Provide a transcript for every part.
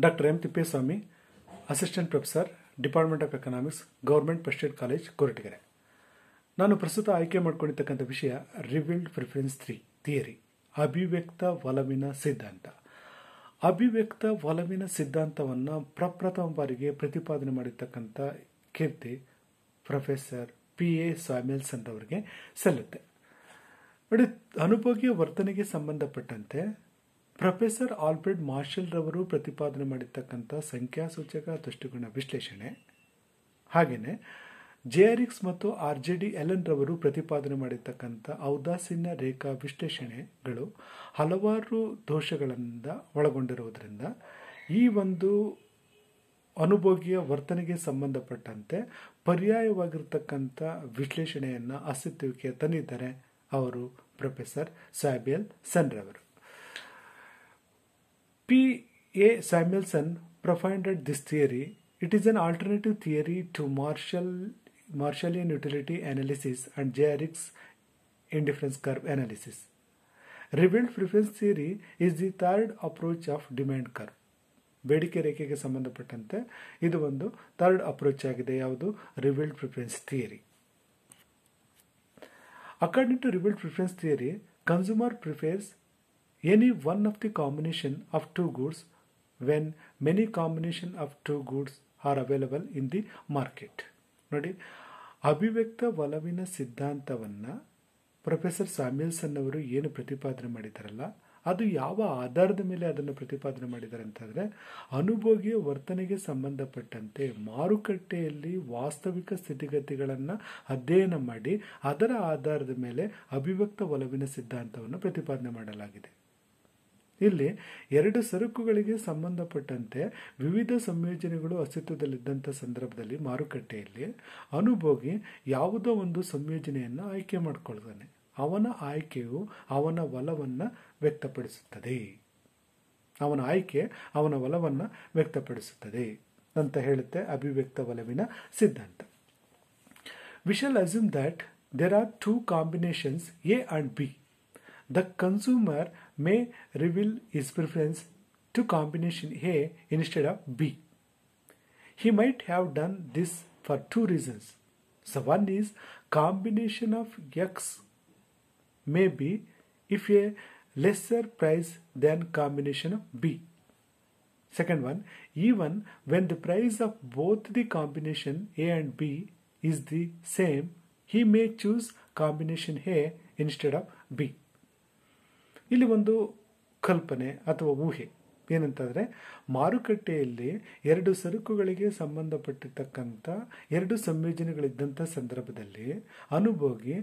Doctor M Thippeswamy, assistant professor, department of economics, government prestige college, Koratagere. ನಾನು ಪ್ರಸ್ತುತ ಆಯ್ಕೆ ಮಾಡಿಕೊಂಡಿರ್ತಕ್ಕಂಥ ವಿಷಯ ರಿವೀಲ್ಡ್ ಪ್ರಿಫರೆನ್ಸ್ ಥಿಯರಿ, ಅಭಿವ್ಯಕ್ತ ಒಲವಿನ ಸಿದ್ಧಾಂತ. ಅಭಿವ್ಯಕ್ತ ಒಲವಿನ ಸಿದ್ಧಾಂತವನ್ನು ಪ್ರಪ್ರಥಮ ಬಾರಿಗೆ ಪ್ರತಿಪಾದನೆ ಮಾಡಿರ್ತಕ್ಕಂಥ ಕೀರ್ತಿ ಪ್ರೊಫೆಸರ್ P.A. ಸ್ಯಾಮ್ಯುಯೆಲ್ಸನ್ ರವರಿಗೆ ಸಲ್ಲುತ್ತೆ. ನೋಡಿ, ಅನುಭೋಗಿಯ ವರ್ತನೆಗೆ ಸಂಬಂಧಪಟ್ಟಂತೆ ಪ್ರೊಫೆಸರ್ ಆಲ್ಫ್ರೆಡ್ ಮಾರ್ಷಲ್ ರವರು ಪ್ರತಿಪಾದನೆ ಮಾಡಿರ್ತಕ್ಕಂಥ ಸಂಖ್ಯಾಸೂಚಕ ದೃಷ್ಟಿಕೋನ ವಿಶ್ಲೇಷಣೆ, ಹಾಗೆಯೇ ಜೆಆರ್ಎಕ್ಸ್ ಮತ್ತು RJD ಎಲೆನ್ ರವರು ಪ್ರತಿಪಾದನೆ ಮಾಡಿರ್ತಕ್ಕಂಥ ಔದಾಸೀನ್ಯ ರೇಖಾ ವಿಶ್ಲೇಷಣೆಗಳು ಹಲವಾರು ದೋಷಗಳಿಂದ ಒಳಗೊಂಡಿರುವುದರಿಂದ ಈ ಒಂದು ಅನುಭೋಗಿಯ ವರ್ತನೆಗೆ ಸಂಬಂಧಪಟ್ಟಂತೆ ಪರ್ಯಾಯವಾಗಿರ್ತಕ್ಕಂಥ ವಿಶ್ಲೇಷಣೆಯನ್ನು ಅಸ್ತಿತ್ವಕ್ಕೆ ತಂದಿದ್ದಾರೆ ಅವರು ಪ್ರೊಫೆಸರ್ ಸ್ಯಾಮ್ಯುಯೆಲ್ಸನ್ ರವರು. P.A. Samuelsen provided this theory. It is an alternative theory to Marshallian utility analysis and JRX indifference curve analysis. Revealed preference theory is the third approach of demand curve. ಬೇಡಿಕೆ ರೇಖೆಗೆ ಸಂಬಂಧಪಟ್ಟಂತೆ ಇದು ಒಂದು third approach ಆಗಿದೆ. ಯಾವುದು? Revealed preference theory. According to revealed preference theory, consumer prefers any one of the combination of two goods when many combination of two goods are available in the market. ನೋಡಿ, ಅಭಿವ್ಯಕ್ತ ಒಲವಿನ ಸಿದ್ಧಾಂತವನ್ನು professor Samuelsen ಅವರು ಏನು ಪ್ರತಿಪಾದನೆ ಮಾಡಿದಾರಲ್ಲ, ಅದು ಯಾವ ಆಧಾರದ ಮೇಲೆ ಅದನ್ನು ಪ್ರತಿಪಾದನೆ ಮಾಡಿದ್ದಾರೆ ಅಂತಂದರೆ, ಅನುಭೋಗಿಯ ವರ್ತನೆಗೆ ಸಂಬಂಧಪಟ್ಟಂತೆ ಮಾರುಕಟ್ಟೆಯಲ್ಲಿ ವಾಸ್ತವಿಕ ಸ್ಥಿತಿಗತಿಗಳನ್ನು ಅಧ್ಯಯನ ಮಾಡಿ ಅದರ ಆಧಾರದ ಮೇಲೆ ಅಭಿವ್ಯಕ್ತ ಒಲವಿನ ಸಿದ್ಧಾಂತವನ್ನು ಪ್ರತಿಪಾದನೆ ಮಾಡಲಾಗಿದೆ. ಇಲ್ಲಿ ಎರಡು ಸರಕುಗಳಿಗೆ ಸಂಬಂಧಪಟ್ಟಂತೆ ವಿವಿಧ ಸಂಯೋಜನೆಗಳು ಅಸ್ತಿತ್ವದಲ್ಲಿದ್ದಂಥ ಸಂದರ್ಭದಲ್ಲಿ ಮಾರುಕಟ್ಟೆಯಲ್ಲಿ ಅನುಭೋಗಿ ಯಾವುದೋ ಒಂದು ಸಂಯೋಜನೆಯನ್ನು ಆಯ್ಕೆ ಮಾಡಿಕೊಳ್ತಾನೆ. ಅವನ ಆಯ್ಕೆಯು ಅವನ ಒಲವನ್ನು ವ್ಯಕ್ತಪಡಿಸುತ್ತದೆ. ಅವನ ಆಯ್ಕೆ ಅವನ ಒಲವನ್ನು ವ್ಯಕ್ತಪಡಿಸುತ್ತದೆ ಅಂತ ಹೇಳುತ್ತೆ ಅಭಿವ್ಯಕ್ತ ಒಲವಿನ ಸಿದ್ಧಾಂತ. We shall assume that there are two combinations A and B. The consumer may reveal his preference to combination A instead of B. He might have done this for two reasons. So one is combination of X may be if a lesser price than combination of B. Second one, even when the price of both the combination A and B is the same, he may choose combination A instead of B. ಇಲ್ಲಿ ಒಂದು ಕಲ್ಪನೆ ಅಥವಾ ಊಹೆ ಏನಂತಂದರೆ, ಮಾರುಕಟ್ಟೆಯಲ್ಲಿ ಎರಡು ಸರಕುಗಳಿಗೆ ಸಂಬಂಧಪಟ್ಟಿರ್ತಕ್ಕಂಥ ಎರಡು ಸಂಯೋಜನೆಗಳಿದ್ದಂಥ ಸಂದರ್ಭದಲ್ಲಿ ಅನುಭೋಗಿ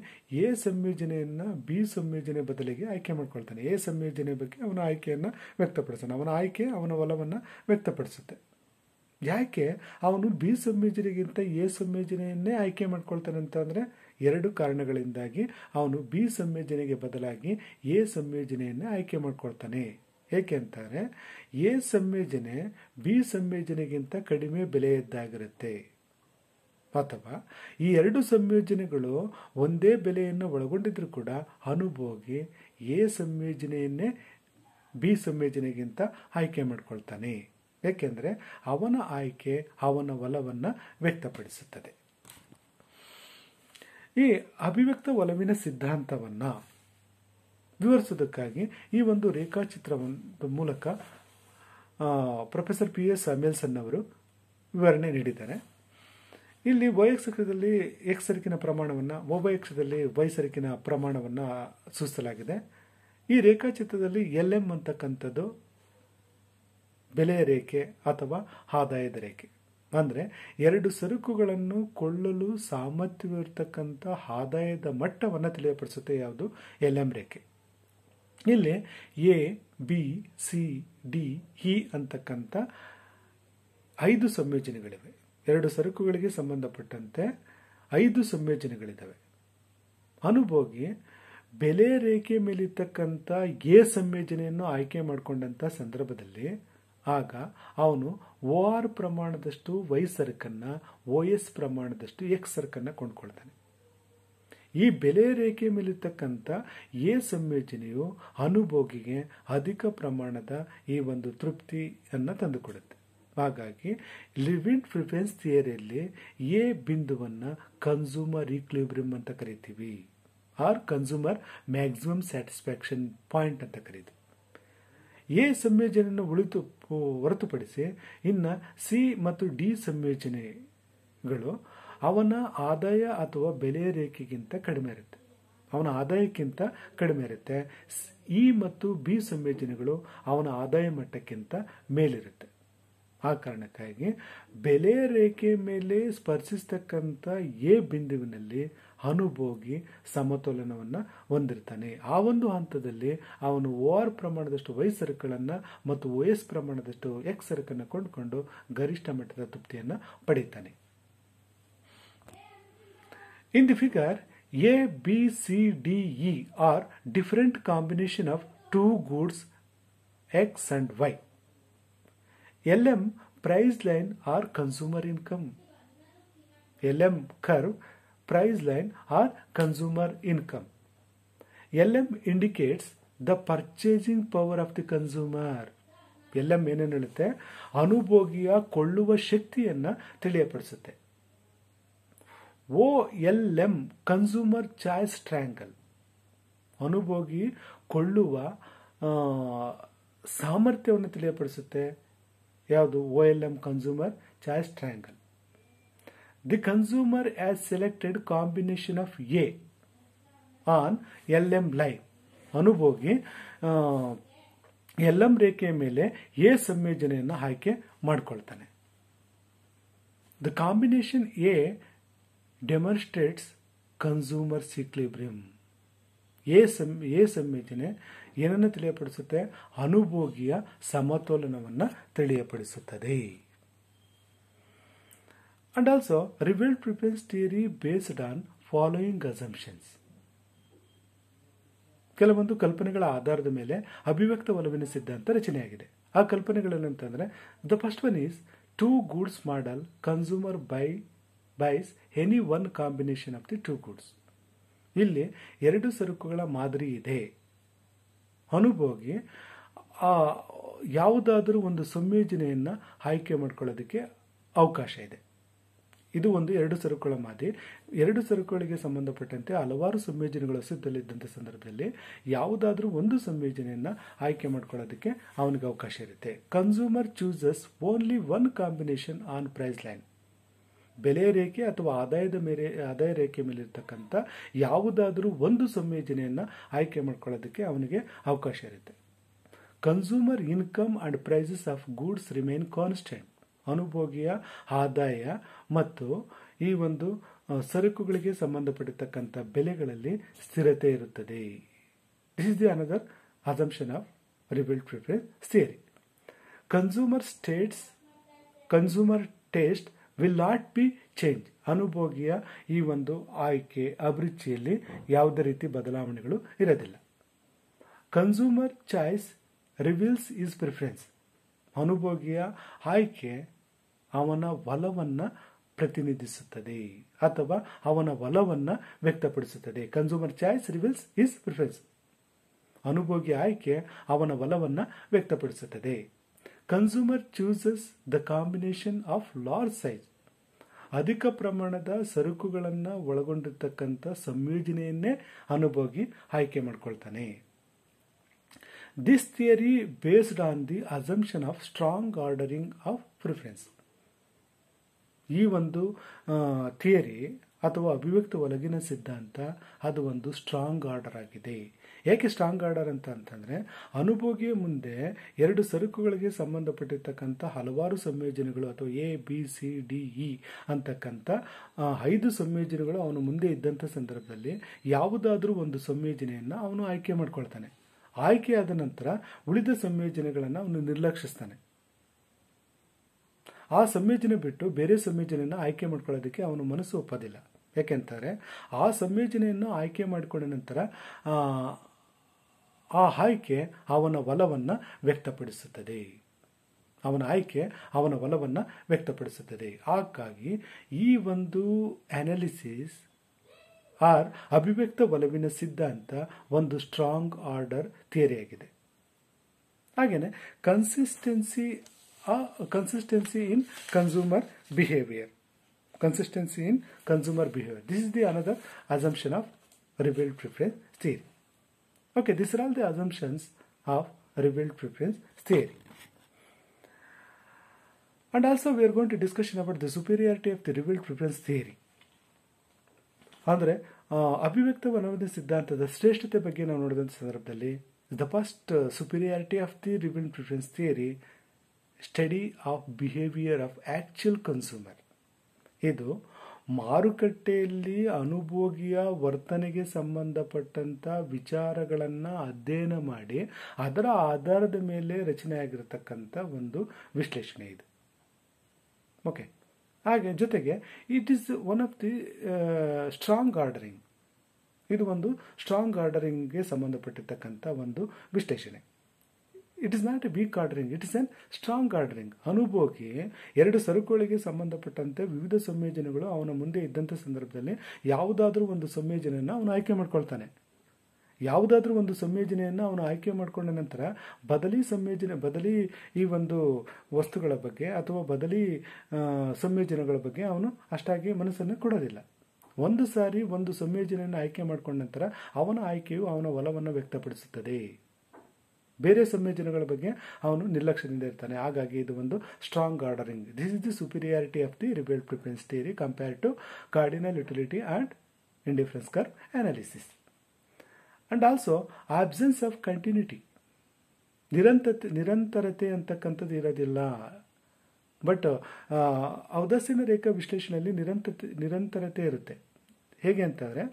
ಎ ಸಂಯೋಜನೆಯನ್ನು ಬಿ ಸಂಯೋಜನೆ ಬದಲಿಗೆ ಆಯ್ಕೆ ಮಾಡ್ಕೊಳ್ತಾನೆ. ಎ ಸಂಯೋಜನೆ ಬಗ್ಗೆ ಅವನ ಆಯ್ಕೆಯನ್ನು ವ್ಯಕ್ತಪಡಿಸ್ತಾನೆ. ಅವನ ಆಯ್ಕೆ ಅವನ ಒಲವನ್ನು ವ್ಯಕ್ತಪಡಿಸುತ್ತೆ. ಯಾಕೆ ಅವನು ಬಿ ಸಂಯೋಜನೆಗಿಂತ ಎ ಸಂಯೋಜನೆಯನ್ನೇ ಆಯ್ಕೆ ಮಾಡ್ಕೊಳ್ತಾನೆ ಅಂತಂದರೆ, ಎರಡು ಕಾರಣಗಳಿಂದಾಗಿ ಅವನು ಬಿ ಸಂಯೋಜನೆಗೆ ಬದಲಾಗಿ ಎ ಸಂಯೋಜನೆಯನ್ನೇ ಆಯ್ಕೆ ಮಾಡ್ಕೊಳ್ತಾನೆ. ಏಕೆಂದರೆ ಎ ಸಂಯೋಜನೆ ಬಿ ಸಂಯೋಜನೆಗಿಂತ ಕಡಿಮೆ ಬೆಲೆಯದ್ದಾಗಿರುತ್ತೆ, ಅಥವಾ ಈ ಎರಡು ಸಂಯೋಜನೆಗಳು ಒಂದೇ ಬೆಲೆಯನ್ನು ಒಳಗೊಂಡಿದ್ರೂ ಕೂಡ ಅನುಭೋಗಿ ಎ ಸಂಯೋಜನೆಯನ್ನೇ ಬಿ ಸಂಯೋಜನೆಗಿಂತ ಆಯ್ಕೆ ಮಾಡ್ಕೊಳ್ತಾನೆ. ಏಕೆಂದರೆ ಅವನ ಆಯ್ಕೆ ಅವನ ಒಲವನ್ನು ವ್ಯಕ್ತಪಡಿಸುತ್ತದೆ. ಈ ಅಭಿವ್ಯಕ್ತ ಒಲವಿನ ಸಿದ್ಧಾಂತವನ್ನು ವಿವರಿಸುವುದಕ್ಕಾಗಿ ಈ ಒಂದು ರೇಖಾಚಿತ್ರದ ಮೂಲಕ ಪ್ರೊಫೆಸರ್ P.A. ಸ್ಯಾಮ್ಯುಯೆಲ್ಸನ್ ಅವರು ವಿವರಣೆ ನೀಡಿದ್ದಾರೆ. ಇಲ್ಲಿ y ಅಕ್ಷದಲ್ಲಿ x ಸರಕಿನ ಪ್ರಮಾಣವನ್ನು, y ಅಕ್ಷದಲ್ಲಿ y ಸರಕಿನ ಪ್ರಮಾಣವನ್ನು ಸೂಚಿಸಲಾಗಿದೆ. ಈ ರೇಖಾಚಿತ್ರದಲ್ಲಿ LM ಅಂತಕ್ಕಂಥದ್ದು ಬೆಲೆಯ ರೇಖೆ ಅಥವಾ ಆದಾಯದ ರೇಖೆ. ಅಂದರೆ ಎರಡು ಸರಕುಗಳನ್ನು ಕೊಳ್ಳಲು ಸಾಮರ್ಥ್ಯವಿರತಕ್ಕಂಥ ಆದಾಯದ ಮಟ್ಟವನ್ನು ತಿಳಿಯಪಡಿಸುತ್ತೆ. ಯಾವುದು? LM ರೇಖೆ. ಇಲ್ಲಿ A, B, C, D, E ಅಂತಕ್ಕಂಥ 5 ಸಂಯೋಜನೆಗಳಿವೆ. ಎರಡು ಸರಕುಗಳಿಗೆ ಸಂಬಂಧಪಟ್ಟಂತೆ 5 ಸಂಯೋಜನೆಗಳಿದ್ದಾವೆ. ಅನುಭೋಗಿ ಬೆಲೆ ರೇಖೆ ಮೇಲಿರ್ತಕ್ಕಂಥ ಎ ಸಂಯೋಜನೆಯನ್ನು ಆಯ್ಕೆ ಮಾಡಿಕೊಂಡಂಥ ಸಂದರ್ಭದಲ್ಲಿ ಆಗ ಅವನು OR ಪ್ರಮಾಣದಷ್ಟು Y ಸರಕನ್ನು, OS ಪ್ರಮಾಣದಷ್ಟು X ಸರಕನ್ನು ಕೊಂಡ್ಕೊಳ್ತಾನೆ. ಈ ಬೆಲೆ ರೇಖೆ ಮೇಲಿರ್ತಕ್ಕಂಥ ಎ ಸಂಯೋಜನೆಯು ಅನುಭೋಗಿಗೆ ಅಧಿಕ ಪ್ರಮಾಣದ ಈ ಒಂದು ತೃಪ್ತಿಯನ್ನು ತಂದುಕೊಡುತ್ತೆ. ಹಾಗಾಗಿ ಲಿವಿಂಗ್ ಪ್ರಿಫರೆನ್ಸ್ ಥಿಯರಿಯಲ್ಲಿ ಎ ಬಿಂದುವನ್ನು ಕನ್ಸ್ಯೂಮರ್ ಈಕ್ವಿಲಿಬ್ರಿಯಂ ಅಂತ ಕರಿತೀವಿ, or consumer maximum satisfaction point ಅಂತ ಕರೀತೀವಿ. ಎ ಸಂಯೋಜನೆಯನ್ನು ಹೊರತುಪಡಿಸಿ ಇನ್ನು ಸಿ ಮತ್ತು ಡಿ ಸಂಯೋಜನೆಗಳು ಅವನ ಆದಾಯ ಅಥವಾ ಬೆಲೆ ರೇಖೆಗಿಂತ ಕಡಿಮೆ ಇರುತ್ತೆ, ಅವನ ಆದಾಯಕ್ಕಿಂತ ಕಡಿಮೆ ಇರುತ್ತೆ. ಇ ಮತ್ತು ಬಿ ಸಂಯೋಜನೆಗಳು ಅವನ ಆದಾಯ ಮಟ್ಟಕ್ಕಿಂತ ಮೇಲಿರುತ್ತೆ. ಆ ಕಾರಣಕ್ಕಾಗಿ ಬೆಲೆ ರೇಖೆ ಮೇಲೆ ಸ್ಪರ್ಶಿಸ್ತಕ್ಕಂಥ ಎ ಬಿಂದುವಿನಲ್ಲಿ ಅನುಭೋಗಿ ಸಮತೋಲನವನ್ನು ಹೊಂದಿರ್ತಾನೆ. ಆ ಒಂದು ಹಂತದಲ್ಲಿ ಅವನು OR ಪ್ರಮಾಣದಷ್ಟು ವೈ ಸರಕುಗಳನ್ನು ಮತ್ತು OS ಪ್ರಮಾಣದಷ್ಟು ಎಕ್ಸ್ ಸರಕನ್ನು ಕೊಂಡುಕೊಂಡು ಗರಿಷ್ಠ ಮಟ್ಟದ ತೃಪ್ತಿಯನ್ನು ಪಡೆಯುತ್ತಾನೆ. In the figure, A, B, C, D, E are different combination of two goods X and Y. LM price line or consumer income. LM curve price line or consumer income. LM indicates the purchasing power of the consumer. LM ಏನೇನು ಹೇಳುತ್ತೆ? ಅನುಭೋಗಿಯ ಕೊಳ್ಳುವ ಶಕ್ತಿಯನ್ನು ತಿಳಿಯಪಡಿಸುತ್ತೆ. OLM consumer choice triangle, ಅನುಭೋಗಿ ಕೊಳ್ಳುವ ಸಾಮರ್ಥ್ಯವನ್ನು ತಿಳಿಯಪಡಿಸುತ್ತೆ. ಯಾವುದು? OLM consumer choice triangle. The consumer as selected combination of A on LM line. ಅನುಭೋಗಿ LM ರೇಖೆಯ ಮೇಲೆ ಎ ಸಂಯೋಜನೆಯನ್ನು ಆಯ್ಕೆ ಮಾಡಿಕೊಳ್ತಾನೆ. The combination A demonstrates consumers equilibrium. A ಸಂಯೋಜನೆ ಏನನ್ನು ತಿಳಿಯಪಡಿಸುತ್ತೆ? ಅನುಭೋಗಿಯ ಸಮತೋಲನವನ್ನು ತಿಳಿಯಪಡಿಸುತ್ತದೆ. And also revealed preference theory based on following assumptions. ಕೆಲವೊಂದು ಕಲ್ಪನೆಗಳ ಆಧಾರದ ಮೇಲೆ ಅಭಿವ್ಯಕ್ತ ಒಲವಿನ ಸಿದ್ಧಾಂತ ರಚನೆಯಾಗಿದೆ. ಆ ಕಲ್ಪನೆಗಳೇನಂತಂದ್ರೆ, the first one is two goods model. Consumer buys any one combination of the two goods. ಇಲ್ಲಿ ಎರಡು ಸರಕುಗಳ ಮಾದರಿ ಇದೆ. ಅನುಭೋಗಿ ಯಾವುದಾದರೂ ಒಂದು ಸಂಯೋಜನೆಯನ್ನು ಆಯ್ಕೆ ಮಾಡ್ಕೊಳ್ಳೋದಕ್ಕೆ ಅವಕಾಶ ಇದೆ. ಇದು ಒಂದು ಎರಡು ಸರಕುಗಳ ಮಾದರಿ. ಎರಡು ಸರಕುಗಳಿಗೆ ಸಂಬಂಧಪಟ್ಟಂತೆ ಹಲವಾರು ಸಂಯೋಜನೆಗಳು ಅಸ್ತಿತ್ವದಲ್ಲಿದ್ದಂಥ ಸಂದರ್ಭದಲ್ಲಿ ಯಾವುದಾದ್ರೂ ಒಂದು ಸಂಯೋಜನೆಯನ್ನು ಆಯ್ಕೆ ಮಾಡ್ಕೊಳ್ಳೋದಕ್ಕೆ ಅವನಿಗೆ ಅವಕಾಶ ಇರುತ್ತೆ. Consumer chooses only one combination on price line. ಬೆಲೆ ರೇಖೆ ಅಥವಾ ಆದಾಯ ರೇಖೆ ಮೇಲಿರ್ತಕ್ಕಂಥ ಯಾವುದಾದ್ರೂ ಒಂದು ಸಂಯೋಜನೆಯನ್ನು ಆಯ್ಕೆ ಮಾಡ್ಕೊಳ್ಳೋದಕ್ಕೆ ಅವನಿಗೆ ಅವಕಾಶ ಇರುತ್ತೆ. Consumer income and prices of goods remain constant. ಅನುಭೋಗಿಯ ಆದಾಯ ಮತ್ತು ಈ ಒಂದು ಸರಕುಗಳಿಗೆ ಸಂಬಂಧಪಟ್ಟಿರ್ತಕ್ಕಂಥ ಬೆಲೆಗಳಲ್ಲಿ ಸ್ಥಿರತೆ ಇರುತ್ತದೆ. This is the another assumption of revealed preference theory. Consumer taste will not be change. ಅನುಭೋಗಿಯ ಈ ಒಂದು ಆಯ್ಕೆ ಅಭಿರುಚಿಯಲ್ಲಿ ಯಾವುದೇ ರೀತಿ ಬದಲಾವಣೆಗಳು ಇರೋದಿಲ್ಲ. Consumer choice reveals is preference. ಅನುಭೋಗಿಯ ಆಯ್ಕೆ ಅವನ ಒಲವನ್ನು ಪ್ರತಿನಿಧಿಸುತ್ತದೆ ಅಥವಾ ಅವನ ಒಲವನ್ನು ವ್ಯಕ್ತಪಡಿಸುತ್ತದೆ. Consumer choice reveals is preference. ಅನುಭೋಗಿಯ ಆಯ್ಕೆ ಅವನ ಒಲವನ್ನು ವ್ಯಕ್ತಪಡಿಸುತ್ತದೆ. Consumer chooses the combination of large size. ಅಧಿಕ ಪ್ರಮಾಣದ ಸರಕುಗಳನ್ನು ಒಳಗೊಂಡಿರ್ತಕ್ಕಂಥ ಸಂಯೋಜನೆಯನ್ನೇ ಅನುಭೋಗಿ ಆಯ್ಕೆ ಮಾಡ್ಕೊಳ್ತಾನೆ. This theory based on the assumption of strong ordering of preference. ಈ ಒಂದು ಥಿಯರಿ ಅಥವಾ ಅಭಿವ್ಯಕ್ತ ಒಳಗಿನ ಸಿದ್ಧಾಂತ ಅದು ಒಂದು ಸ್ಟ್ರಾಂಗ್ ಆರ್ಡರ್ ಆಗಿದೆ. ಯಾಕೆ ಸ್ಟ್ರಾಂಗ್ ಆರ್ಡರ್ ಅಂತಂದ್ರೆ, ಅನುಭೋಗಿಯ ಮುಂದೆ ಎರಡು ಸರಕುಗಳಿಗೆ ಸಂಬಂಧಪಟ್ಟಿರ್ತಕ್ಕಂಥ ಹಲವಾರು ಸಂಯೋಜನೆಗಳು ಅಥವಾ ABCDE ಅಂತಕ್ಕಂಥ 5 ಸಂಯೋಜನೆಗಳು ಅವನು ಮುಂದೆ ಇದ್ದಂಥ ಸಂದರ್ಭದಲ್ಲಿ ಯಾವುದಾದ್ರೂ ಒಂದು ಸಂಯೋಜನೆಯನ್ನು ಅವನು ಆಯ್ಕೆ ಮಾಡ್ಕೊಳ್ತಾನೆ. ಆಯ್ಕೆಯಾದ ನಂತರ ಉಳಿದ ಸಂಯೋಜನೆಗಳನ್ನು ಅವನು ನಿರ್ಲಕ್ಷಿಸ್ತಾನೆ. ಆ ಸಂಯೋಜನೆ ಬಿಟ್ಟು ಬೇರೆ ಸಂಯೋಜನೆಯನ್ನು ಆಯ್ಕೆ ಮಾಡ್ಕೊಳ್ಳೋದಕ್ಕೆ ಅವನು ಮನಸ್ಸು ಒಪ್ಪೋದಿಲ್ಲ. ಯಾಕೆಂತಾರೆ ಆ ಸಂಯೋಜನೆಯನ್ನು ಆಯ್ಕೆ ಮಾಡಿಕೊಂಡ ನಂತರ ಆ ಆಯ್ಕೆ ಅವನ ಒಲವನ್ನು ವ್ಯಕ್ತಪಡಿಸುತ್ತದೆ. ಅವನ ಆಯ್ಕೆ ಅವನ ಒಲವನ್ನು ವ್ಯಕ್ತಪಡಿಸುತ್ತದೆ. ಹಾಗಾಗಿ ಈ ಒಂದು ಅನಾಲಿಸಿಸ್ ಆರ್ ಅಭಿವ್ಯಕ್ತ ಒಲವಿನ ಸಿದ್ಧಾಂತ ಒಂದು ಸ್ಟ್ರಾಂಗ್ ಆರ್ಡರ್ ಥಿಯರಿಯಾಗಿದೆ. ಹಾಗೇನೆ consistency in consumer behaviour. Consistency in consumer behavior. This is the another assumption of revealed preference theory. Okay, these are all the assumptions of revealed preference theory. And also we are going to discussion about the superiority of the revealed preference theory. ಅಂದರೆ ಅಭಿವ್ಯಕ್ತ ಒಲವಿನ ಸಿದ್ಧಾಂತದ ಶ್ರೇಷ್ಠತೆ ಬಗ್ಗೆ ನಾವು ನೋಡಿದಂಥ ಸಂದರ್ಭದಲ್ಲಿ the first superiority of the revealed preference theory study of behaviour of actual consumer. ಇದು ಮಾರುಕಟ್ಟೆಯಲ್ಲಿ ಅನುಭೋಗಿಯ ವರ್ತನೆಗೆ ಸಂಬಂಧಪಟ್ಟಂತ ವಿಚಾರಗಳನ್ನು ಅಧ್ಯಯನ ಮಾಡಿ ಅದರ ಆಧಾರದ ಮೇಲೆ ರಚನೆಯಾಗಿರತಕ್ಕಂಥ ಒಂದು ವಿಶ್ಲೇಷಣೆ ಇದು. ಓಕೆ, ಹಾಗೆ ಜೊತೆಗೆ it is one of the strong ordering. ಇದು ಒಂದು ಸ್ಟ್ರಾಂಗ್ ಆರ್ಡರಿಂಗ್ಗೆ ಸಂಬಂಧಪಟ್ಟಿರ್ತಕ್ಕಂಥ ಒಂದು ವಿಶ್ಲೇಷಣೆ. It is not a weak ordering, it is an strong ordering. ಅನುಭೋಗಿ ಎರಡು ಸರಕುಗಳಿಗೆ ಸಂಬಂಧಪಟ್ಟಂತೆ ವಿವಿಧ ಸಂಯೋಜನೆಗಳು ಅವನ ಮುಂದೆ ಇದ್ದಂಥ ಸಂದರ್ಭದಲ್ಲಿ ಯಾವುದಾದ್ರೂ ಒಂದು ಸಂಯೋಜನೆಯನ್ನು ಅವನು ಆಯ್ಕೆ ಮಾಡ್ಕೊಳ್ತಾನೆ. ಯಾವುದಾದ್ರೂ ಒಂದು ಸಂಯೋಜನೆಯನ್ನು ಅವನು ಆಯ್ಕೆ ಮಾಡಿಕೊಂಡ ನಂತರ ಬದಲಿ ಈ ಒಂದು ವಸ್ತುಗಳ ಬಗ್ಗೆ ಅಥವಾ ಬದಲಿ ಸಂಯೋಜನೆಗಳ ಬಗ್ಗೆ ಅವನು ಅಷ್ಟಾಗಿ ಮನಸ್ಸನ್ನು ಕೊಡೋದಿಲ್ಲ. ಒಂದು ಸಾರಿ ಒಂದು ಸಂಯೋಜನೆಯನ್ನು ಆಯ್ಕೆ ಮಾಡಿಕೊಂಡ ನಂತರ ಅವನ ಆಯ್ಕೆಯು ಅವನ ಒಲವನ್ನು ವ್ಯಕ್ತಪಡಿಸುತ್ತದೆ. ಬೇರೆ ಸಂಯೋಜನೆಗಳ ಬಗ್ಗೆ ಅವನು ನಿರ್ಲಕ್ಷ್ಯದಿಂದ ಇರ್ತಾನೆ. ಹಾಗಾಗಿ ಇದು ಒಂದು strong ordering. This is the superiority of the revealed preference theory compared to cardinal utility and indifference curve analysis. And also absence of continuity. ನಿರಂತರತೆ ಅಂತಕ್ಕಂಥದ್ದು ಇರೋದಿಲ್ಲ. ಬಟ್ ಔದಾಸೀನ ರೇಖಾ ವಿಶ್ಲೇಷಣೆಯಲ್ಲಿ ನಿರಂತರತೆ ಇರುತ್ತೆ. ಹೇಗೆ ಅಂತಂದರೆ,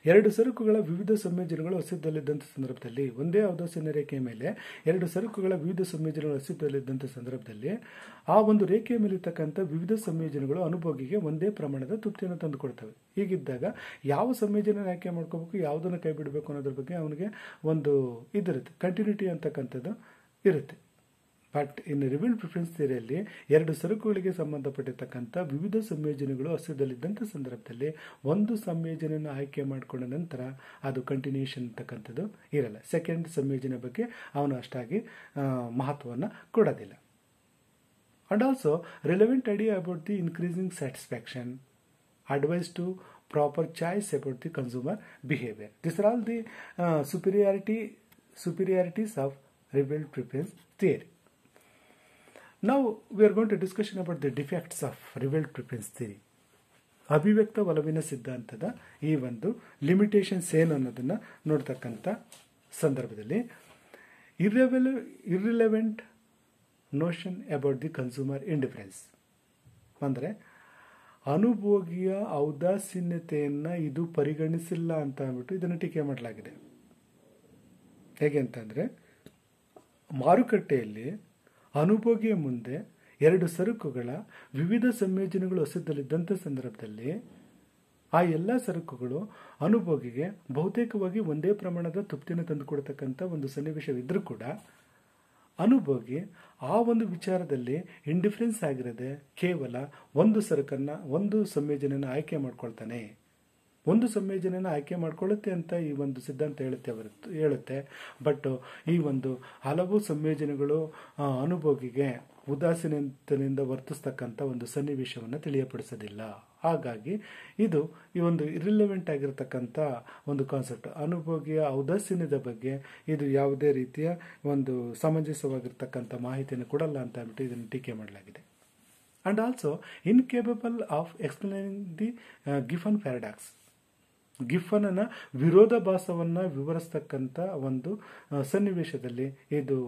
ಎರಡು ಸರಕುಗಳ ವಿವಿಧ ಸಂಯೋಜನೆಗಳು ಅಸ್ತಿತ್ವದಲ್ಲಿದ್ದಂಥ ಸಂದರ್ಭದಲ್ಲಿ, ಒಂದೇ ಔದಾಸೀನ ರೇಖೆಯ ಮೇಲೆ ಎರಡು ಸರಕುಗಳ ವಿವಿಧ ಸಂಯೋಜನೆಗಳು ಅಸ್ತಿತ್ವದಲ್ಲಿದ್ದಂಥ ಸಂದರ್ಭದಲ್ಲಿ ಆ ಒಂದು ರೇಖೆಯ ಮೇಲಿರ್ತಕ್ಕಂಥ ವಿವಿಧ ಸಂಯೋಜನೆಗಳು ಅನುಭೋಗಿಗೆ ಒಂದೇ ಪ್ರಮಾಣದ ತೃಪ್ತಿಯನ್ನು ತಂದುಕೊಡ್ತವೆ. ಹೀಗಿದ್ದಾಗ ಯಾವ ಸಂಯೋಜನೆ ಆಯ್ಕೆ ಮಾಡ್ಕೋಬೇಕು, ಯಾವುದನ್ನು ಕೈ ಬಿಡಬೇಕು ಅನ್ನೋದ್ರ ಬಗ್ಗೆ ಅವನಿಗೆ ಒಂದು ಇದಿರುತ್ತೆ, ಕಂಟಿನ್ಯೂಟಿ ಅಂತಕ್ಕಂಥದ್ದು ಇರುತ್ತೆ. ಬಟ್ ಇನ್ ರಿವೀಲ್ಡ್ ಪ್ರಿಫರೆನ್ಸ್ ಥಿಯರಿಯಲ್ಲಿ ಎರಡು ಸರಕುಗಳಿಗೆ ಸಂಬಂಧಪಟ್ಟಿರ್ತಕ್ಕಂಥ ವಿವಿಧ ಸಂಯೋಜನೆಗಳು ಅಸ್ತಿತ್ವದಲ್ಲಿದ್ದಂಥ ಸಂದರ್ಭದಲ್ಲಿ ಒಂದು ಸಂಯೋಜನೆಯನ್ನು ಆಯ್ಕೆ ಮಾಡಿಕೊಂಡ ನಂತರ ಅದು ಕಂಟಿನ್ಯೂಷನ್ ಅಂತಕ್ಕಂಥದ್ದು ಇರಲ್ಲ. ಸೆಕೆಂಡ್ ಸಂಯೋಜನೆ ಬಗ್ಗೆ ಅವನು ಅಷ್ಟಾಗಿ ಮಹತ್ವವನ್ನು ಕೊಡೋದಿಲ್ಲ. And also relevant idea about the increasing satisfaction, advice to proper choice about the consumer behavior. These are all the superiorities of revealed preference theory. Now we are going to discussion about the defects of revealed preference theory. ಅಭಿವ್ಯಕ್ತ ಒಲವಿನ ಸಿದ್ಧಾಂತದ ಈ ಒಂದು limitations ಏನು ಅನ್ನೋದನ್ನು ನೋಡ್ತಕ್ಕಂಥ ಸಂದರ್ಭದಲ್ಲಿ irrelevant notion about the consumer indifference, ಅಂದರೆ ಅನುಭೋಗಿಯ ಔದಾಸೀನ್ಯತೆಯನ್ನು ಇದು ಪರಿಗಣಿಸಿಲ್ಲ ಅಂತ ಅಂದ್ಬಿಟ್ಟು ಇದನ್ನು ಟೀಕೆ ಮಾಡಲಾಗಿದೆ. ಹೇಗೆ ಅಂತಂದರೆ, ಮಾರುಕಟ್ಟೆಯಲ್ಲಿ ಅನುಭೋಗಿಯ ಮುಂದೆ ಎರಡು ಸರಕುಗಳ ವಿವಿಧ ಸಂಯೋಜನೆಗಳು ಅಸ್ತಿತ್ವದಲ್ಲಿದ್ದಂಥ ಸಂದರ್ಭದಲ್ಲಿ ಆ ಎಲ್ಲ ಸರಕುಗಳು ಅನುಭೋಗಿಗೆ ಬಹುತೇಕವಾಗಿ ಒಂದೇ ಪ್ರಮಾಣದ ತೃಪ್ತಿಯನ್ನು ತಂದುಕೊಡ್ತಕ್ಕಂಥ ಒಂದು ಸನ್ನಿವೇಶವಿದ್ದರೂ ಕೂಡ ಅನುಭೋಗಿ ಆ ಒಂದು ವಿಚಾರದಲ್ಲಿ ಇಂಡಿಫರೆನ್ಸ್ ಆಗಿರದೆ ಕೇವಲ ಒಂದು ಸಂಯೋಜನೆಯನ್ನು ಆಯ್ಕೆ ಮಾಡ್ಕೊಳ್ತಾನೆ. ಒಂದು ಸಂಯೋಜನೆಯನ್ನು ಆಯ್ಕೆ ಮಾಡ್ಕೊಳ್ಳುತ್ತೆ ಅಂತ ಈ ಒಂದು ಸಿದ್ಧಾಂತ ಹೇಳುತ್ತೆ. ಬಟ್ ಈ ಒಂದು ಹಲವು ಸಂಯೋಜನೆಗಳು ಅನುಭೋಗಿಗೆ ಉದಾಸೀನತೆಯಿಂದ ವರ್ತಿಸ್ತಕ್ಕಂಥ ಒಂದು ಸನ್ನಿವೇಶವನ್ನು ತಿಳಿಯಪಡಿಸೋದಿಲ್ಲ. ಹಾಗಾಗಿ ಇದು ಈ ಒಂದು ಇರ್ರಿಲೆವೆಂಟ್ ಆಗಿರತಕ್ಕಂಥ ಒಂದು ಕಾನ್ಸೆಪ್ಟ್. ಅನುಭೋಗಿಯ ಔದಾಸೀನ್ಯದ ಬಗ್ಗೆ ಇದು ಯಾವುದೇ ರೀತಿಯ ಒಂದು ಸಮಂಜಸವಾಗಿರ್ತಕ್ಕಂಥ ಮಾಹಿತಿಯನ್ನು ಕೊಡಲ್ಲ ಅಂತ ಅಂದ್ಬಿಟ್ಟು ಇದನ್ನು ಟೀಕೆ ಮಾಡಲಾಗಿದೆ. And also incapable of explaining the Giffen paradox. ಗಿಫನ್ನ ವಿರೋಧಾಭಾಸವನ್ನು ವಿವರಿಸ್ತಕ್ಕಂಥ ಒಂದು ಸನ್ನಿವೇಶದಲ್ಲಿ ಇದು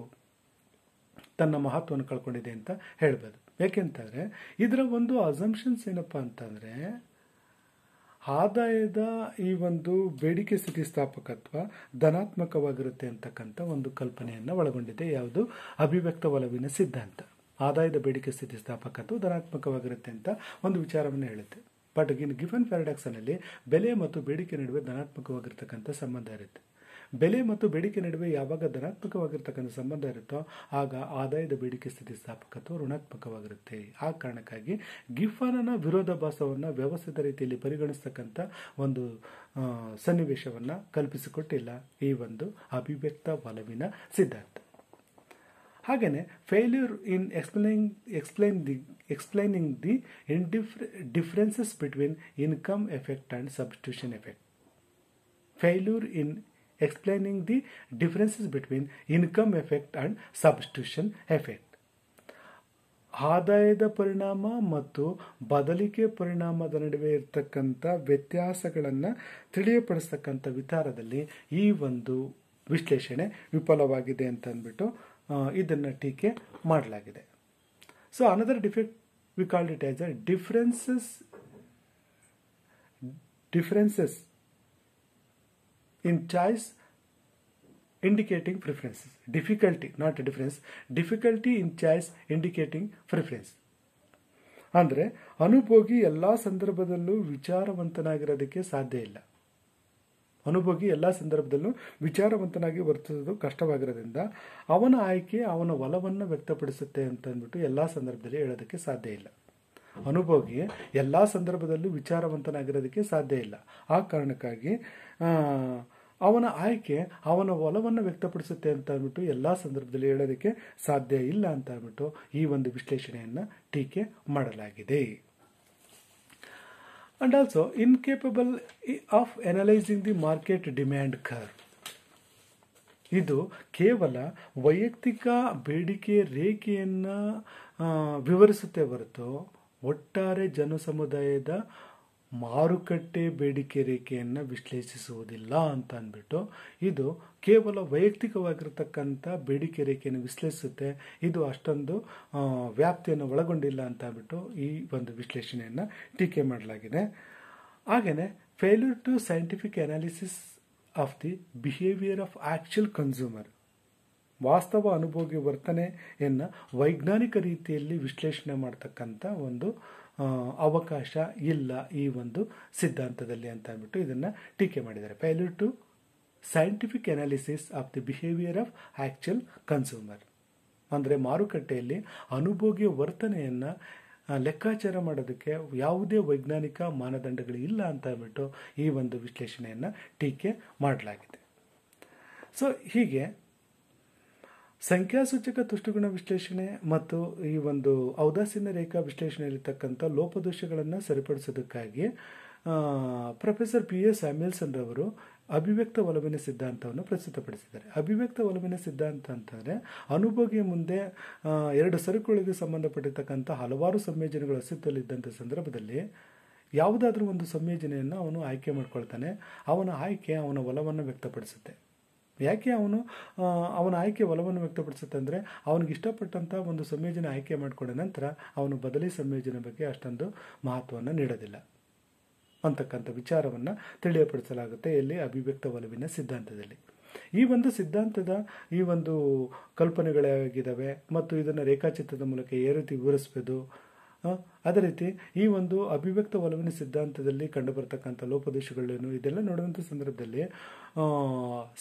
ತನ್ನ ಮಹತ್ವವನ್ನು ಕಳ್ಕೊಂಡಿದೆ ಅಂತ ಹೇಳ್ಬೋದು. ಯಾಕೆಂತಂದರೆ ಇದರ ಒಂದು ಅಸಂಪ್ಷನ್ಸ್ ಏನಪ್ಪ ಅಂತಂದರೆ, ಆದಾಯದ ಈ ಒಂದು ಬೇಡಿಕೆ ಸ್ಥಿತಿಸ್ಥಾಪಕತ್ವ ಧನಾತ್ಮಕವಾಗಿರುತ್ತೆ ಅಂತಕ್ಕಂಥ ಒಂದು ಕಲ್ಪನೆಯನ್ನು ಒಳಗೊಂಡಿದೆ. ಯಾವುದು? ಅಭಿವ್ಯಕ್ತ ಒಲವಿನ ಸಿದ್ಧಾಂತ. ಆದಾಯದ ಬೇಡಿಕೆ ಸ್ಥಿತಿಸ್ಥಾಪಕತ್ವ ಧನಾತ್ಮಕವಾಗಿರುತ್ತೆ ಅಂತ ಒಂದು ವಿಚಾರವನ್ನು ಹೇಳುತ್ತೆ. ಬಟ್ ಗಿಫನ್ ಪ್ಯಾರಡಾಕ್ಸ್ನಲ್ಲಿ ಬೆಲೆ ಮತ್ತು ಬೇಡಿಕೆ ನಡುವೆ ಧನಾತ್ಮಕವಾಗಿರ್ತಕ್ಕಂಥ ಸಂಬಂಧ ಇರುತ್ತೆ. ಬೆಲೆ ಮತ್ತು ಬೇಡಿಕೆ ನಡುವೆ ಯಾವಾಗ ಧನಾತ್ಮಕವಾಗಿರ್ತಕ್ಕಂಥ ಸಂಬಂಧ ಇರುತ್ತೋ ಆಗ ಆದಾಯದ ಬೇಡಿಕೆ ಸ್ಥಿತಿಸ್ಥಾಪಕತ್ವ ಋಣಾತ್ಮಕವಾಗಿರುತ್ತೆ. ಆ ಕಾರಣಕ್ಕಾಗಿ ಗಿಫಾನನ ವಿರೋಧಾಭಾಸವನ್ನು ವ್ಯವಸ್ಥಿತ ರೀತಿಯಲ್ಲಿ ಪರಿಗಣಿಸ್ತಕ್ಕಂಥ ಒಂದು ಸನ್ನಿವೇಶವನ್ನು ಕಲ್ಪಿಸಿಕೊಟ್ಟಿಲ್ಲ ಈ ಒಂದು ಅಭಿವ್ಯಕ್ತ ಒಲವಿನ ಸಿದ್ಧಾಂತ. ಹಾಗೆಯೇ failure in explaining the differences between income effect and substitution effect. Failure in explaining the differences between income effect and substitution effect. ಆದಾಯದ ಪರಿಣಾಮ ಮತ್ತು ಬದಲಿಕೆ ಪರಿಣಾಮದ ನಡುವೆ ಇರತಕ್ಕಂಥ ವ್ಯತ್ಯಾಸಗಳನ್ನು ತಿಳಿಯಪಡಿಸ್ತಕ್ಕಂಥ ವಿಚಾರದಲ್ಲಿ ಈ ಒಂದು ವಿಶ್ಲೇಷಣೆ ವಿಫಲವಾಗಿದೆ ಅಂತ ಅಂದ್ಬಿಟ್ಟು ಇದನ್ನು ಟೀಕೆ ಮಾಡಲಾಗಿದೆ. So another defect we called it as a differences in choice indicating preferences. Difficulty, not A difference, difficulty in choice indicating preference. ಅಂದರೆ ಅನುಭೋಗಿ ಎಲ್ಲ ಸಂದರ್ಭದಲ್ಲೂ ವಿಚಾರವಂತನಾಗಿರೋದಕ್ಕೆ ಸಾಧ್ಯ ಇಲ್ಲ. ಅನುಭೋಗಿ ಎಲ್ಲ ಸಂದರ್ಭದಲ್ಲೂ ವಿಚಾರವಂತನಾಗಿ ವರ್ತಿಸೋದು ಕಷ್ಟವಾಗಿರೋದ್ರಿಂದ ಅವನ ಆಯ್ಕೆ ಅವನ ಒಲವನ್ನು ವ್ಯಕ್ತಪಡಿಸುತ್ತೆ ಅಂತ ಅಂದ್ಬಿಟ್ಟು ಎಲ್ಲ ಸಂದರ್ಭದಲ್ಲಿ ಹೇಳೋದಕ್ಕೆ ಸಾಧ್ಯ ಇಲ್ಲ. ಅನುಭೋಗಿ ಎಲ್ಲ ಸಂದರ್ಭದಲ್ಲೂ ವಿಚಾರವಂತನಾಗಿರೋದಕ್ಕೆ ಸಾಧ್ಯ ಇಲ್ಲ. ಆ ಕಾರಣಕ್ಕಾಗಿ ಅವನ ಆಯ್ಕೆ ಅವನ ಒಲವನ್ನು ವ್ಯಕ್ತಪಡಿಸುತ್ತೆ ಅಂತ ಅಂದ್ಬಿಟ್ಟು ಎಲ್ಲ ಸಂದರ್ಭದಲ್ಲಿ ಹೇಳೋದಕ್ಕೆ ಸಾಧ್ಯ ಇಲ್ಲ ಅಂತ ಅಂದ್ಬಿಟ್ಟು ಈ ಒಂದು ವಿಶ್ಲೇಷಣೆಯನ್ನು ಟೀಕೆ ಮಾಡಲಾಗಿದೆ. And also incapable of analyzing the market demand curve. ಇದು ಕೇವಲ ವೈಯಕ್ತಿಕ ಬೇಡಿಕೆ ರೇಖೆಯನ್ನು ವಿವರಿಸುತ್ತೆ ಹೊರತು ಒಟ್ಟಾರೆ ಜನಸಮುದಾಯದ ಮಾರುಕಟ್ಟೆ ಬೇಡಿಕೆ ರೇಖೆಯನ್ನು ವಿಶ್ಲೇಷಿಸುವುದಿಲ್ಲ ಅಂತ ಅಂದ್ಬಿಟ್ಟು ಇದು ಕೇವಲ ವೈಯಕ್ತಿಕವಾಗಿರ್ತಕ್ಕಂಥ ಬೇಡಿಕೆ ರೇಖೆಯನ್ನು ವಿಶ್ಲೇಷಿಸುತ್ತೆ, ಇದು ಅಷ್ಟೊಂದು ವ್ಯಾಪ್ತಿಯನ್ನು ಒಳಗೊಂಡಿಲ್ಲ ಅಂತ ಅಂದ್ಬಿಟ್ಟು ಈ ಒಂದು ವಿಶ್ಲೇಷಣೆಯನ್ನು ಟೀಕೆ ಮಾಡಲಾಗಿದೆ. ಹಾಗೆಯೇ failure to scientific analysis of the behaviour of actual consumer. ವಾಸ್ತವ ಅನುಭೋಗಿ ವರ್ತನೆಯನ್ನು ವೈಜ್ಞಾನಿಕ ರೀತಿಯಲ್ಲಿ ವಿಶ್ಲೇಷಣೆ ಮಾಡ್ತಕ್ಕಂಥ ಒಂದು ಅವಕಾಶ ಇಲ್ಲ ಈ ಒಂದು ಸಿದ್ಧಾಂತದಲ್ಲಿ ಅಂತ ಅಂದ್ಬಿಟ್ಟು ಇದನ್ನು ಟೀಕೆ ಮಾಡಿದ್ದಾರೆ. Failure to scientific analysis of the behaviour of actual consumer ಅಂದರೆ ಮಾರುಕಟ್ಟೆಯಲ್ಲಿ ಅನುಭೋಗಿಯ ವರ್ತನೆಯನ್ನು ಲೆಕ್ಕಾಚಾರ ಮಾಡೋದಕ್ಕೆ ಯಾವುದೇ ವೈಜ್ಞಾನಿಕ ಮಾನದಂಡಗಳು ಇಲ್ಲ ಅಂತ ಅಂದ್ಬಿಟ್ಟು ಈ ಒಂದು ವಿಶ್ಲೇಷಣೆಯನ್ನು ಟೀಕೆ ಮಾಡಲಾಗಿದೆ. ಸೊ ಹೀಗೆ ಸಂಖ್ಯಾಸೂಚಕ ತುಷ್ಟುಗುಣ ವಿಶ್ಲೇಷಣೆ ಮತ್ತು ಈ ಒಂದು ಔದಾಸೀನ್ಯ ರೇಖಾ ವಿಶ್ಲೇಷಣೆಯಲ್ಲಿರ್ತಕ್ಕಂಥ ಲೋಪದೋಷಗಳನ್ನು ಸರಿಪಡಿಸೋದಕ್ಕಾಗಿ ಪ್ರೊಫೆಸರ್ P.A. ಸ್ಯಾಮ್ಯುಯಲ್ಸನ್ ರವರು ಅಭಿವ್ಯಕ್ತ ಒಲವಿನ ಸಿದ್ಧಾಂತವನ್ನು ಪ್ರಸ್ತುತಪಡಿಸಿದ್ದಾರೆ. ಅಭಿವ್ಯಕ್ತ ಒಲವಿನ ಸಿದ್ಧಾಂತ ಅಂತಂದರೆ ಅನುಭೋಗಿಯ ಮುಂದೆ ಎರಡು ಸರಕುಗಳಿಗೆ ಸಂಬಂಧಪಟ್ಟಿರ್ತಕ್ಕಂಥ ಹಲವಾರು ಸಂಯೋಜನೆಗಳು ಅಸ್ತಿತ್ವದಲ್ಲಿದ್ದಂಥ ಸಂದರ್ಭದಲ್ಲಿ ಯಾವುದಾದ್ರೂ ಒಂದು ಸಂಯೋಜನೆಯನ್ನು ಅವನು ಆಯ್ಕೆ ಮಾಡ್ಕೊಳ್ತಾನೆ. ಅವನ ಆಯ್ಕೆ ಅವನ ಒಲವನ್ನು ವ್ಯಕ್ತಪಡಿಸುತ್ತೆ. ಯಾಕೆ ಅವನ ಆಯ್ಕೆ ಒಲವನ್ನು ವ್ಯಕ್ತಪಡಿಸುತ್ತೆ ಅಂದರೆ ಅವನಿಗೆ ಇಷ್ಟಪಟ್ಟಂಥ ಒಂದು ಸಂಯೋಜನೆ ಆಯ್ಕೆ ಮಾಡಿಕೊಂಡ ನಂತರ ಅವನು ಬದಲಿ ಸಂಯೋಜನೆ ಬಗ್ಗೆ ಅಷ್ಟೊಂದು ಮಹತ್ವವನ್ನು ನೀಡೋದಿಲ್ಲ ಅಂತಕ್ಕಂಥ ವಿಚಾರವನ್ನು ತಿಳಿಯಪಡಿಸಲಾಗುತ್ತೆ ಇಲ್ಲಿ ಅಭಿವ್ಯಕ್ತ ಒಲವಿನ ಸಿದ್ಧಾಂತದಲ್ಲಿ. ಈ ಒಂದು ಸಿದ್ಧಾಂತದ ಈ ಒಂದು ಕಲ್ಪನೆಗಳಾಗಿದ್ದಾವೆ ಮತ್ತು ಇದನ್ನು ರೇಖಾಚಿತ್ರದ ಮೂಲಕ ಯಾವ ರೀತಿ ವಿವರಿಸಬಹುದು, ಅದೇ ರೀತಿ ಈ ಒಂದು ಅಭಿವ್ಯಕ್ತ ಒಲವಿನ ಸಿದ್ಧಾಂತದಲ್ಲಿ ಕಂಡುಬರ್ತಕ್ಕಂಥ ಲೋಪದೋಷಗಳೇನು ಇದೆಲ್ಲ ನೋಡುವಂಥ ಸಂದರ್ಭದಲ್ಲಿ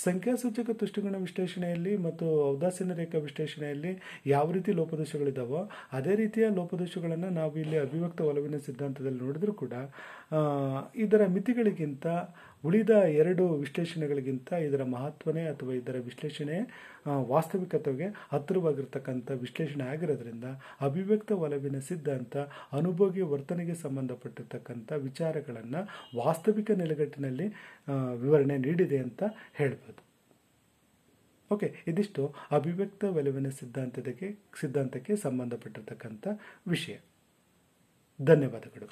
ಸಂಖ್ಯಾಸೂಚಕ ತುಷ್ಟುಗುಣ ವಿಶ್ಲೇಷಣೆಯಲ್ಲಿ ಮತ್ತು ಔದಾಸೀನ್ಯ ರೇಖಾ ವಿಶ್ಲೇಷಣೆಯಲ್ಲಿ ಯಾವ ರೀತಿ ಲೋಪದೋಷಗಳಿದ್ದಾವೋ ಅದೇ ರೀತಿಯ ಲೋಪದೋಷಗಳನ್ನು ನಾವು ಇಲ್ಲಿ ಅಭಿವ್ಯಕ್ತ ಒಲವಿನ ಸಿದ್ಧಾಂತದಲ್ಲಿ ನೋಡಿದ್ರೂ ಕೂಡ ಇದರ ಮಿತಿಗಳಿಗಿಂತ ಉಳಿದ ಎರಡು ವಿಶ್ಲೇಷಣೆಗಳಿಗಿಂತ ಇದರ ಮಹತ್ವನೇ ಅಥವಾ ಇದರ ವಿಶ್ಲೇಷಣೆ ವಾಸ್ತವಿಕತೆಗೆ ಹತ್ತಿರವಾಗಿರ್ತಕ್ಕಂಥ ವಿಶ್ಲೇಷಣೆ ಆಗಿರೋದ್ರಿಂದ ಅಭಿವ್ಯಕ್ತ ಒಲವಿನ ಸಿದ್ಧಾಂತ ಅನುಭೋಗಿ ವರ್ತನೆಗೆ ಸಂಬಂಧಪಟ್ಟಿರ್ತಕ್ಕಂಥ ವಿಚಾರಗಳನ್ನು ವಾಸ್ತವಿಕ ನೆಲೆಗಟ್ಟಿನಲ್ಲಿ ವಿವರಣೆ ನೀಡಿದೆ ಅಂತ ಹೇಳ್ಬೋದು. ಓಕೆ, ಇದಿಷ್ಟು ಅಭಿವ್ಯಕ್ತ ಒಲವಿನ ಸಿದ್ಧಾಂತಕ್ಕೆ ಸಂಬಂಧಪಟ್ಟಿರ್ತಕ್ಕಂಥ ವಿಷಯ. ಧನ್ಯವಾದಗಳು.